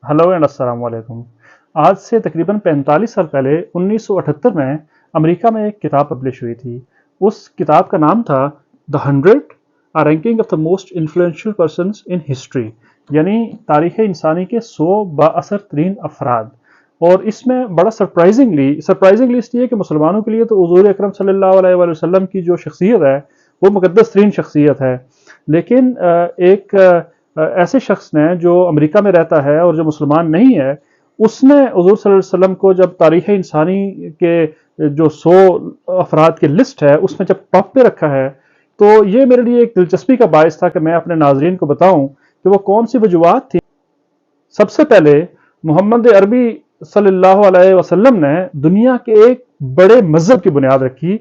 Hello and अस्सलाम वालेकुम। आज से तकरीबन 45 साल पहले 1978 में अमेरिका में एक किताब पब्लिश हुई थी। उस किताब का नाम था the 100 a ranking of the most influential persons in history, यानी तारीख़ इंसानी के 100 बाअसर तरीन अफराद। और इसमें बड़ा सरप्राइजिंगली इसलिए कि मुसलमानों के लिए तो हुज़ूर अकरम सल्लल्लाहु अलैहि वसल्लम की जो शख्सियत है वो मुक़द्दस तरीन शख्सियत है। लेकिन एक ऐसे शख्स ने जो अमेरिका में रहता है और जो मुसलमान नहीं है, उसने हुज़ूर सल्लल्लाहु अलैहि वसल्लम को जब तारीख़ इंसानी के जो 100 अफराद की लिस्ट है उसमें जब टॉप पे रखा है, तो ये मेरे लिए एक दिलचस्पी का बायस था कि मैं अपने नाज़रीन को बताऊं कि वो कौन सी वजूहात थी। सबसे पहले मोहम्मद अरबी सल्लल्लाहु अलैहि वसल्लम ने दुनिया के एक बड़े मजहब की बुनियाद रखी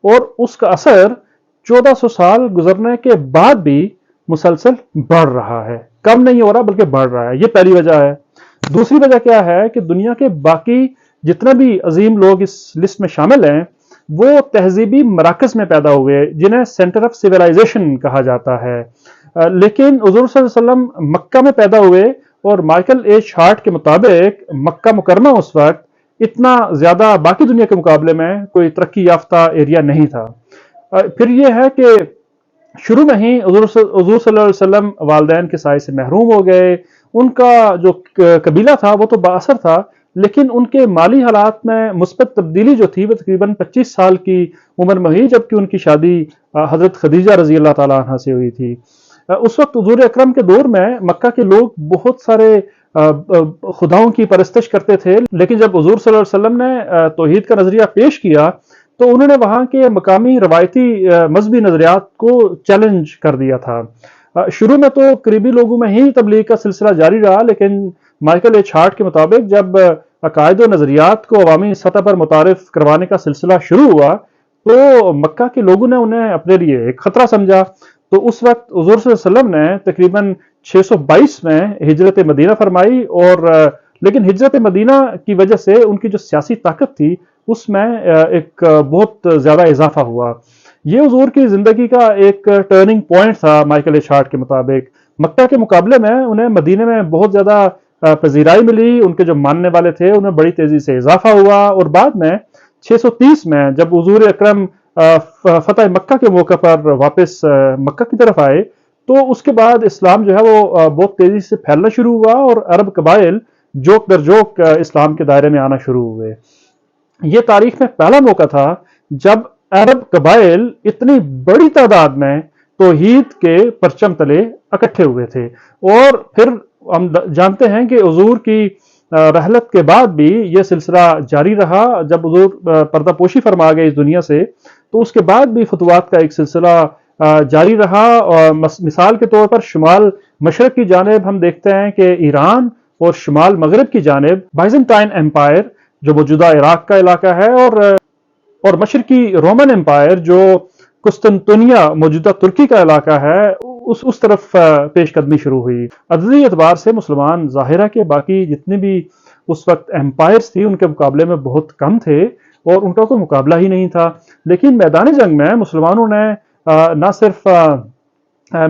और उसका असर 1400 साल गुजरने के बाद भी मुसलसल बढ़ रहा है, कम नहीं हो रहा बल्कि बढ़ रहा है। ये पहली वजह है। दूसरी वजह क्या है कि दुनिया के बाकी जितने भी अजीम लोग इस लिस्ट में शामिल हैं वो तहजीबी मराकज में पैदा हुए जिन्हें सेंटर ऑफ सिविलाइजेशन कहा जाता है। लेकिन हुज़ूर सल्लल्लाहु अलैहि वसल्लम मक्का में पैदा हुए और माइकल एच हार्ट के मुताबिक मक्का मुकरमा उस वक्त इतना ज्यादा बाकी दुनिया के मुकाबले में कोई तरक्की याफ्ता एरिया नहीं था। फिर यह है कि शुरू में ही हुज़ूर सल्लल्लाहु अलैहि वसल्लम वालिदैन के साए से महरूम हो गए। उनका जो कबीला था वो तो बाअसर था, लेकिन उनके माली हालात में मुस्बत तब्दीली जो थी वो तकरीबन 25 साल की उम्र में हुई, जबकि उनकी शादी हज़रत खदीजा रजी अल्लाह ताला अन्हा से हुई थी। उस वक्त हुज़ूर अकरम के दौर में मक्का के लोग बहुत सारे खुदाओं की परस्तिश करते थे, लेकिन जब हुज़ूर सल्लल्लाहु अलैहि वसल्लम ने तौहीद का नजरिया पेश किया तो उन्होंने वहां के मकामी रवायती मजहबी नजरियात को चैलेंज कर दिया था। शुरू में तो करीबी लोगों में ही तबलीग का सिलसिला जारी रहा, लेकिन माइकल एच हार्ट के मुताबिक जब अकायद व नजरियात को अवामी सतह पर मुतारिफ करवाने का सिलसिला शुरू हुआ तो मक्का के लोगों ने उन्हें अपने लिए एक खतरा समझा। तो उस वक्त हुज़ूर सल्लल्लाहु अलैहि वसल्लम ने तकरीबन 622 में हिजरत मदीना फरमाई, और लेकिन हिजरत मदीना की वजह से उनकी जो सियासी ताकत थी उसमें एक बहुत ज्यादा इजाफा हुआ। ये हुजूर की जिंदगी का एक टर्निंग पॉइंट था। माइकल एच हार्ट के मुताबिक मक्का के मुकाबले में उन्हें मदीने में बहुत ज्यादा पजीराई मिली, उनके जो मानने वाले थे उन्हें बड़ी तेजी से इजाफा हुआ, और बाद में 630 में जब हुजूर अकरम फतेह मक्का के मौके पर वापस मक्का की तरफ आए तो उसके बाद इस्लाम जो है वो बहुत तेजी से फैलना शुरू हुआ और अरब कबाइल जोक दर जोक इस्लाम के दायरे में आना शुरू हुए। ये तारीख में पहला मौका था जब अरब कबाइल इतनी बड़ी तादाद में तौहीद के परचम तले इकट्ठे हुए थे। और फिर हम जानते हैं कि हुजूर की रहलत के बाद भी यह सिलसिला जारी रहा। जब हुजूर पर्दापोशी फरमा गए इस दुनिया से तो उसके बाद भी फतवात का एक सिलसिला जारी रहा। और मिसाल के तौर पर शुमाल मशरक की जानिब हम देखते हैं कि ईरान और शुमाल मगरब की जानिब बाइजेंटाइन एम्पायर जो मौजूदा इराक का इलाका है, और मशरकी रोमन एम्पायर जो कुस्तुनतुनिया मौजूदा तुर्की का इलाका है, उस तरफ पेशकदमी शुरू हुई। अददी एतबार से मुसलमान ज़ाहिरा के बाकी जितने भी उस वक्त एम्पायर्स थी उनके मुकाबले में बहुत कम थे और उनका कोई मुकाबला ही नहीं था। लेकिन मैदान जंग में मुसलमानों ने न सिर्फ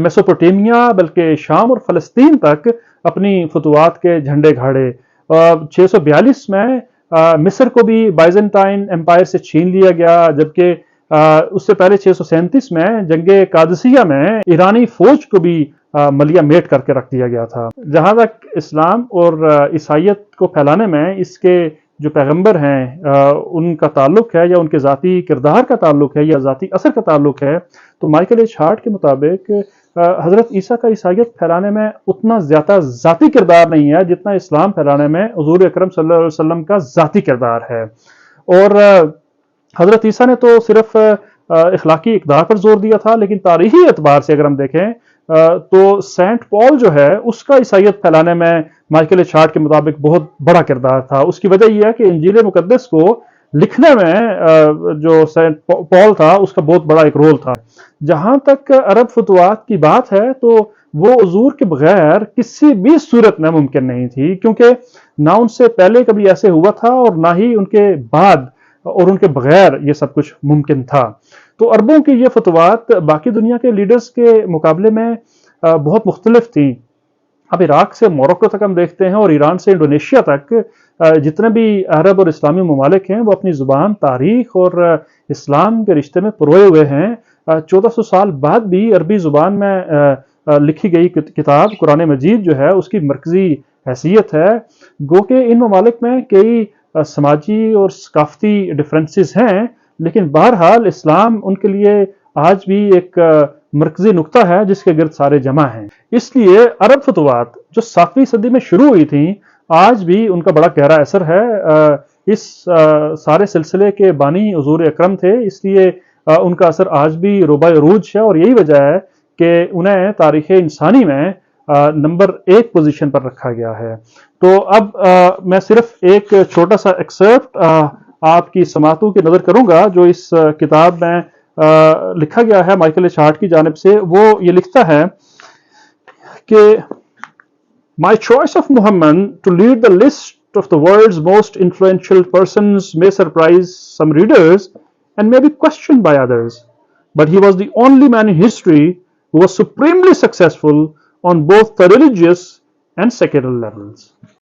मेसोपोटामिया बल्कि शाम और फलस्तीन तक अपनी फतवात के झंडे गाड़े। 642 में मिस्र को भी बाइजेंटाइन एम्पायर से छीन लिया गया, जबकि उससे पहले 637 में जंगे कादसिया में ईरानी फौज को भी मलिया मेट करके रख दिया गया था। जहां तक इस्लाम और ईसाइयत को फैलाने में इसके जो पैगंबर हैं उनका ताल्लुक है या उनके ज़ाती किरदार का ताल्लुक है या ज़ाती असर का ताल्लुक है, तो माइकल एच हार्ट के मुताबिक हज़रत ईसा का ईसाइयत फैलाने में उतना ज़्यादा ज़ाती किरदार नहीं है जितना इस्लाम फैलाने में हुज़ूर अकरम सल्लल्लाहु अलैहि वसल्लम का ज़ाती किरदार है। और हज़रत ईसा ने तो सिर्फ इखलाकी इक़दार पर जोर दिया था, लेकिन तारीखी एतबार से अगर हम देखें तो सेंट पॉल जो है उसका ईसाइयत फैलाने में माइकल एच हार्ट के मुताबिक बहुत बड़ा किरदार था। उसकी वजह यह है कि इंजील मुकद्दस को लिखने में जो सेंट पॉल था उसका बहुत बड़ा एक रोल था। जहां तक अरब फतवात की बात है तो वो हुजूर के बगैर किसी भी सूरत में मुमकिन नहीं थी, क्योंकि ना उनसे पहले कभी ऐसे हुआ था और ना ही उनके बाद और उनके बगैर ये सब कुछ मुमकिन था। तो अरबों की ये फतवात बाकी दुनिया के लीडर्स के मुकाबले में बहुत मुख्तलिफ थी। अब इराक से मोरक्को तक हम देखते हैं और ईरान से इंडोनेशिया तक जितने भी अरब और इस्लामी ममालिक हैं वो अपनी ज़ुबान, तारीख और इस्लाम के रिश्ते में पुरोए हुए हैं। 1400 साल बाद भी अरबी ज़ुबान में लिखी गई किताब कुरान मजीद जो है उसकी मरकज़ी हैसियत है। गो के इन ममालिक में कई समाजी और सकाफती डिफरेंसेस हैं, लेकिन बहरहाल इस्लाम उनके लिए आज भी एक मरकजी नुक्ता है जिसके गिर्द सारे जमा हैं। इसलिए अरब फतवात जो 7वीं सदी में शुरू हुई थी आज भी उनका बड़ा गहरा असर है। इस सारे सिलसिले के बानी हुजूर अकरम थे, इसलिए उनका असर आज भी रोबा अरूज है और यही वजह है कि उन्हें तारीख इंसानी में नंबर 1 पोजीशन पर रखा गया है। तो अब मैं सिर्फ एक छोटा सा एक्सर्प्ट आपकी समातों की नज़र करूंगा जो इस किताब में लिखा गया है माइकल एच हार्ट की जानिब से। वो ये लिखता है कि My choice of Muhammad to lead the list of the world's most influential persons may surprise some readers and may be questioned by others, but he was the only man in history who was supremely successful on both the religious and secular levels.